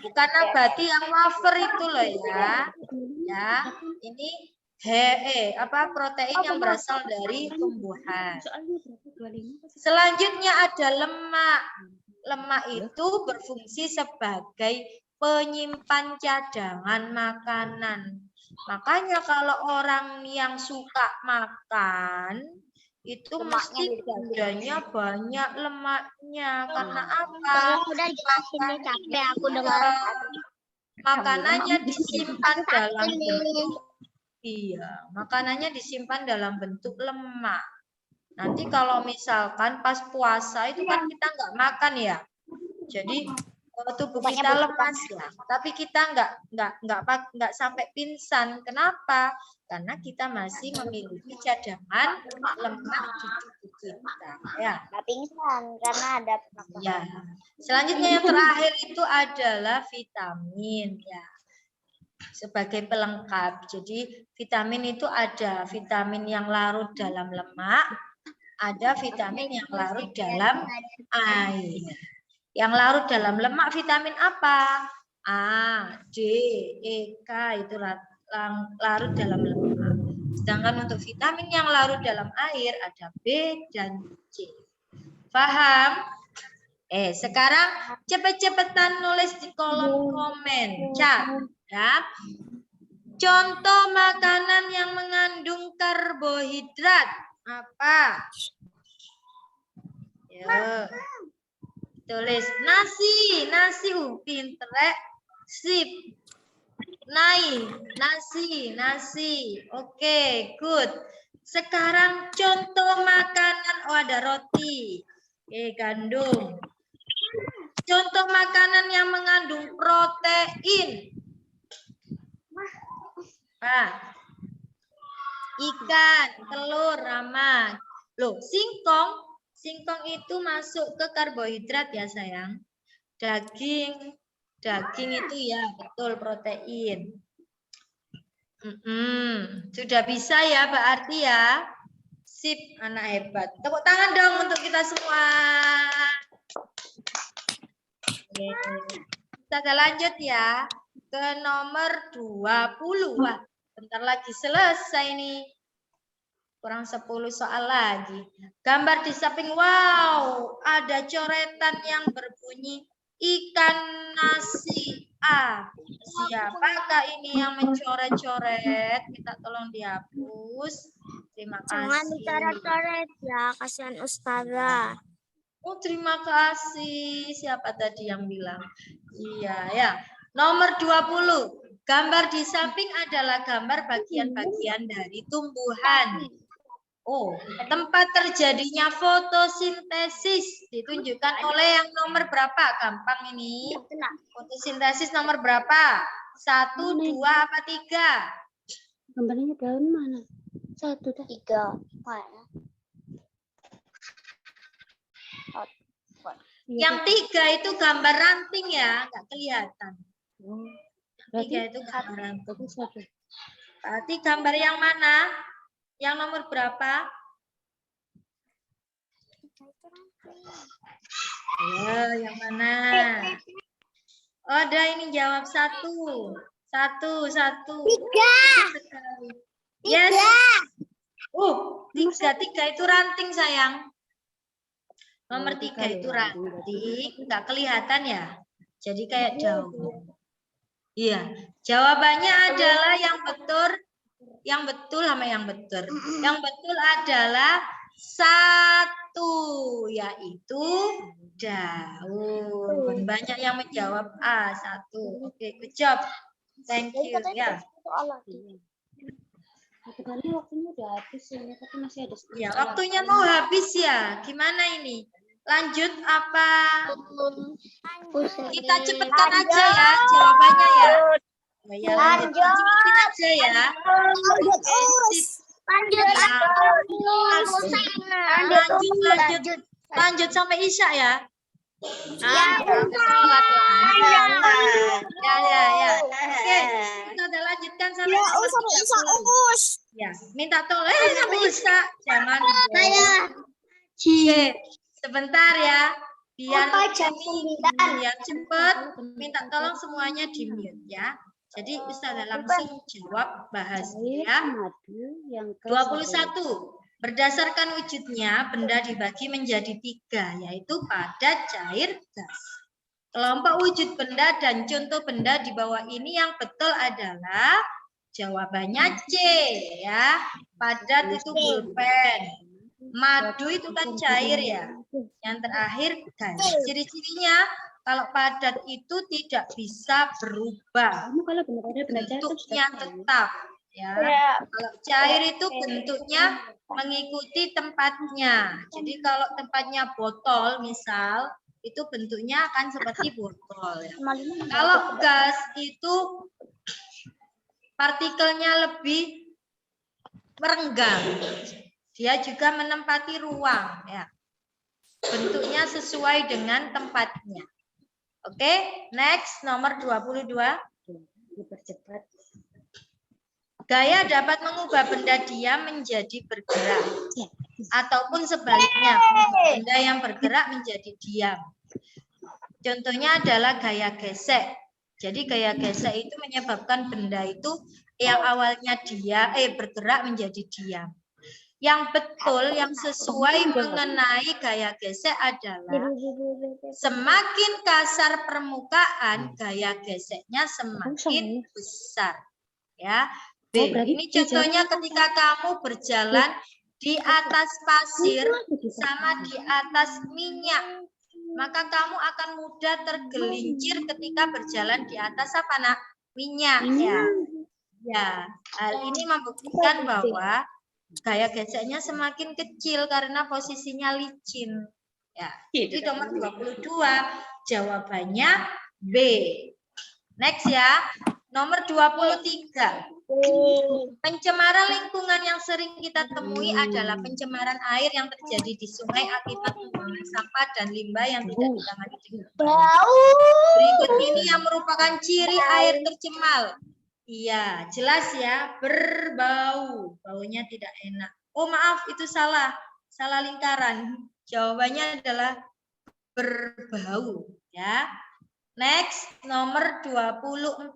Bukan nabati yang wafer itu loh ya. Ya, ini protein yang berasal dari tumbuhan. Selanjutnya ada lemak. Lemak itu berfungsi sebagai penyimpan cadangan makanan. Makanya kalau orang yang suka makan itu mesti badannya banyak lemaknya. Karena apa? Makanannya disimpan dalam bentuk makanannya disimpan dalam bentuk lemak. Nanti kalau misalkan pas puasa itu kan kita nggak makan ya. Jadi tubuh kita lemas ya, tapi kita nggak sampai pingsan. Kenapa? Karena kita masih memiliki cadangan lemak di tubuh kita. Ya. Nggak pingsan karena ada Ya. Selanjutnya yang terakhir itu adalah vitamin ya. Sebagai pelengkap. Jadi vitamin itu ada vitamin yang larut dalam lemak, ada vitamin yang larut dalam air. Yang larut dalam lemak vitamin apa? A, D, E, K itu larut dalam lemak. Sedangkan untuk vitamin yang larut dalam air ada B dan C. Paham? Sekarang cepet-cepetan nulis di kolom komen. Cat, ya. Contoh makanan yang mengandung karbohidrat apa? Yo. Tulis nasi, pinter sip. Nasi. Oke, good. Sekarang contoh makanan, ada roti. Gandum. Contoh makanan yang mengandung protein. Ikan, telur, Rama. Loh, singkong itu masuk ke karbohidrat ya sayang. Daging itu ya betul protein. Sudah bisa ya Mbak Arti ya. Sip, anak hebat. Tepuk tangan dong untuk kita semua. Kita lanjut ya ke nomor 20. Wah, bentar lagi selesai nih. Kurang 10 soal lagi. Gambar di samping, wow, ada coretan yang berbunyi ikan nasi. Siapakah ini yang mencoret-coret? Minta tolong dihapus. Terima kasih. Jangan dicoret-coret ya, kasihan Ustazah. Oh, terima kasih. Siapa tadi yang bilang? Iya, ya. Nomor 20. Gambar di samping adalah gambar bagian-bagian dari tumbuhan. Oh, tempat terjadinya fotosintesis ditunjukkan oleh yang nomor berapa? Gampang ini. Fotosintesis nomor berapa? 1, 2, apa 3? Gambarnya daun mana? 1, 3. Mana? Yang 3 itu gambar ranting ya, nggak kelihatan. Berarti 3 itu gambar ranting. 1. Berarti gambar yang mana? Yang nomor berapa? Ya, yang mana? Oh, ada ini jawab 1. 1. 3. Yes. 3 itu ranting sayang. Nomor 3 itu ranting, nggak kelihatan ya. Jadi kayak daun. Iya, jawabannya adalah yang betul sama yang betul. Yang betul adalah 1, yaitu daun. Banyak yang menjawab A, 1. Oke, good job. Thank you ya. Sebenarnya waktunya udah habis ini, tapi masih ada Ya, waktunya mau habis ya. Gimana ini? Lanjut apa? Kita cepetkan aja ya jawabannya ya. Ya, cepetin aja ya. Lanjut sampai Isya ya. Ya. Oke, kita udah lanjutkan sampai Isya. Ya, minta tolong sampai Isya. Jangan. Oke, sebentar ya. Biar cepat, minta tolong semuanya di mute ya. Jadi Ustazah langsung jawab bahasnya. 21. Berdasarkan wujudnya, benda dibagi menjadi 3, yaitu padat, cair, gas. Kelompok wujud benda dan contoh benda di bawah ini yang betul adalah jawabannya C ya. Padat itu pulpen. Madu itu kan cair ya. Yang terakhir gas. Ciri-cirinya kalau padat itu tidak bisa berubah. Bentuknya tetap ya. Kalau cair itu bentuknya mengikuti tempatnya. Jadi kalau tempatnya botol misal itu bentuknya akan seperti botol. Ya. Kalau gas itu partikelnya lebih merenggang. Dia juga menempati ruang. Ya. Bentuknya sesuai dengan tempatnya. Oke, next nomor 22. Dipercepat. Gaya dapat mengubah benda diam menjadi bergerak. Ataupun sebaliknya, benda yang bergerak menjadi diam. Contohnya adalah gaya gesek. Jadi gaya gesek itu menyebabkan benda itu yang awalnya dia bergerak menjadi diam. Yang betul, yang sesuai mengenai gaya gesek adalah semakin kasar permukaan, gaya geseknya semakin besar. Ya, B. Ini contohnya ketika kamu berjalan di atas pasir sama di atas minyak, maka kamu akan mudah tergelincir ketika berjalan di atas apa nak? Minyak. Ya, ya. Hal ini membuktikan bahwa gaya geseknya semakin kecil karena posisinya licin. Ya, jadi nomor 22 jawabannya B. Next ya, nomor 23. Pencemaran lingkungan yang sering kita temui adalah pencemaran air yang terjadi di sungai akibat pembuangan sampah dan limbah yang tidak ditangani dengan baik. Berikut ini yang merupakan ciri air tercemar. Iya, jelas ya, berbau. Baunya tidak enak. Oh maaf, itu salah. Salah lingkaran. Jawabannya adalah berbau. Ya. Next, nomor 24.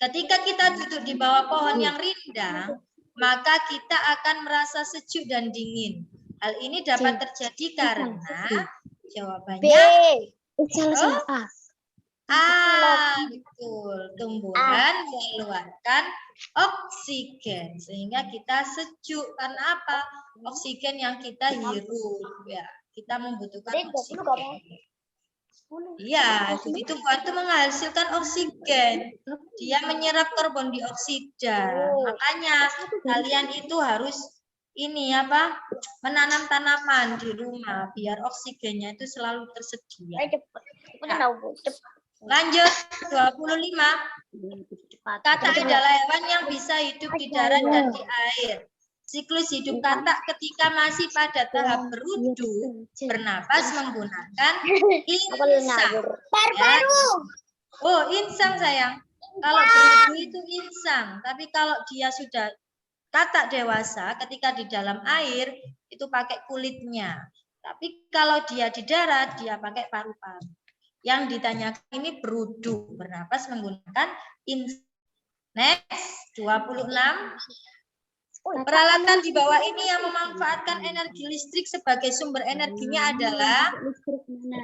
Ketika kita duduk di bawah pohon yang rindang, maka kita akan merasa sejuk dan dingin. Hal ini dapat terjadi karena jawabannya betul. Tumbuhan mengeluarkan oksigen sehingga kita sejuk. Karena apa? Oksigen yang kita hirup ya. Kita membutuhkan oksigen. Iya, jadi tumbuhan itu menghasilkan oksigen. Dia menyerap karbon dioksida. Makanya kalian itu harus ini apa? Menanam tanaman di rumah biar oksigennya itu selalu tersedia. Ya. Lanjut 25. Katak adalah hewan yang bisa hidup di darat dan di air. Siklus hidup katak ketika masih pada tahap berudu bernapas menggunakan insang. Ya. Oh, insang sayang. Kalau berudu itu insang, tapi kalau dia sudah katak dewasa ketika di dalam air itu pakai kulitnya. Tapi kalau dia di darat dia pakai paru-paru. Yang ditanyakan ini berudu bernapas menggunakan insang. Next 26. Peralatan di bawah ini yang memanfaatkan energi listrik sebagai sumber energinya adalah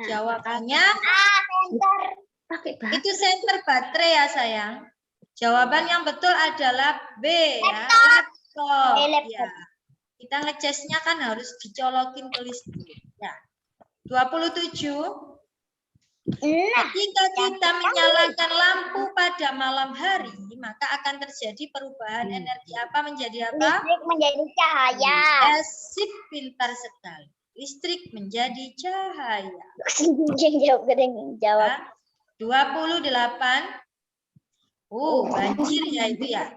jawabannya itu senter baterai ya sayang. Jawaban yang betul adalah B ya, laptop. Ya. Kita ngecasnya kan harus dicolokin ke listrik. Ya. 27. Ketika kita menyalakan lampu pada malam hari, maka akan terjadi perubahan energi apa menjadi apa? Listrik menjadi cahaya. Sip, pintar sekali. Listrik menjadi cahaya. Jawab. 28. Banjir ya itu ya.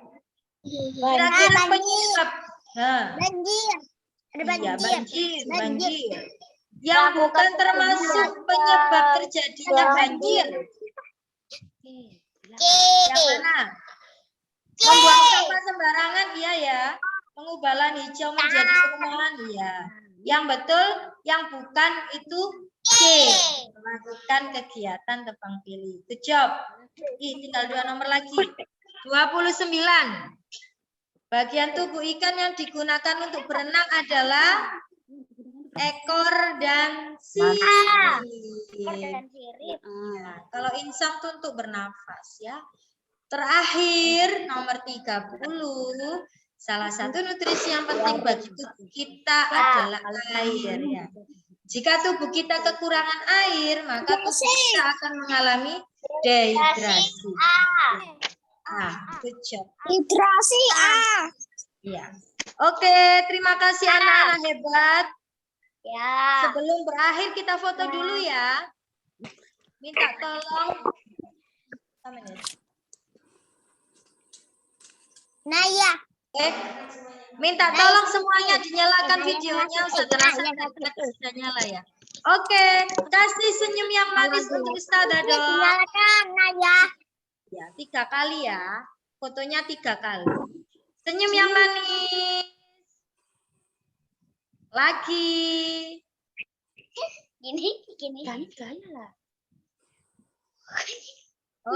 Kira-kira penyebab. Banjir. Ada Iya, banjir. Yang bukan termasuk penyebab terjadinya banjir. Yang mana? Membuang sampah sembarangan, iya ya. Mengubah lahan hijau menjadi perumahan, iya. Yang betul, yang bukan itu C. Melakukan kegiatan tebang pilih. Good job. Tinggal 2 nomor lagi. 29. Bagian tubuh ikan yang digunakan untuk berenang adalah ekor dan sirip. Nah, kalau insang itu untuk bernafas ya. Terakhir nomor 30. Salah satu nutrisi yang penting bagi tubuh kita adalah air ya. Jika tubuh kita kekurangan air, maka tubuh kita akan mengalami dehidrasi. Good job. Hidrasi Ya. Oke, terima kasih anak-anak hebat. Ya. Sebelum berakhir kita foto dulu ya. Minta tolong. Naya. Minta tolong semuanya dinyalakan videonya. Ustazah rasa sudah nyala ya. Oke, kasih senyum yang manis untuk Ustazah dong. Silakan Naya. Ya, 3 kali ya. Fotonya 3 kali. Senyum yang manis. Lagi. Gini. Gaya lah.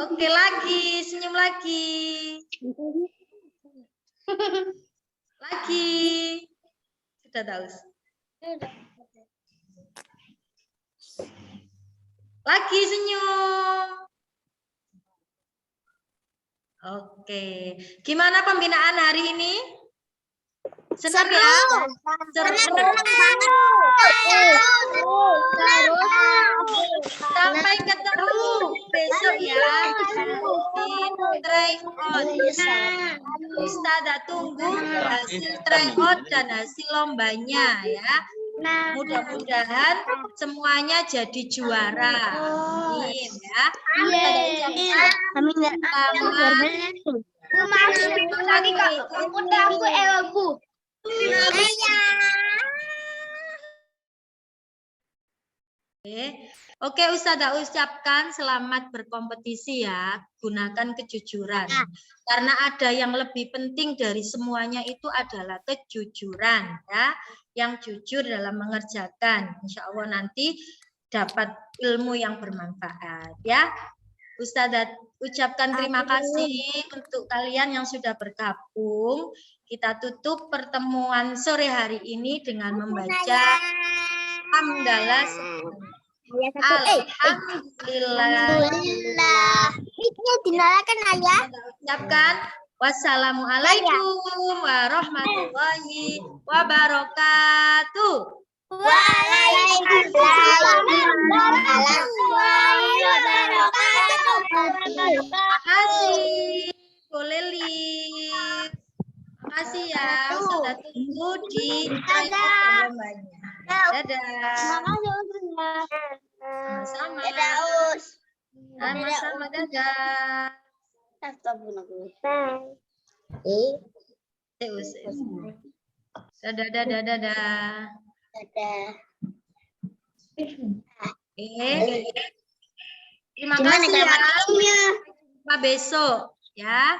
Oke, lagi. Senyum lagi. Lagi. Sudah tahu. Lagi senyum. Oke. Gimana pembinaan hari ini? Senang ya? Seru. Sampai ketemu besok ya. Try out. Ustazah tunggu hasil try out dan hasil lombanya ya. Mudah-mudahan semuanya jadi juara. Amin ya. Oke, Ustazah ucapkan selamat berkompetisi ya. Gunakan kejujuran. Karena ada yang lebih penting dari semuanya itu adalah kejujuran ya. Yang jujur dalam mengerjakan. Insya Allah nanti dapat ilmu yang bermanfaat ya. Ustazah ucapkan terima kasih untuk kalian yang sudah bergabung. Kita tutup pertemuan sore hari ini dengan membaca hamdalah. Alhamdulillah. Miknya dinyalakan Naya. Ucapkan wassalamualaikum warahmatullahi wabarakatuh. Waalaikumsalam warahmatullahi wabarakatuh. Terima kasih. Boleh live. Terima kasih ya. Ustazah tunggu di lombanya. Dadah. Sama-sama. Sama-sama, dadah. Dadah, dadah, dadah. Terima kasih ya. Sampai besok ya.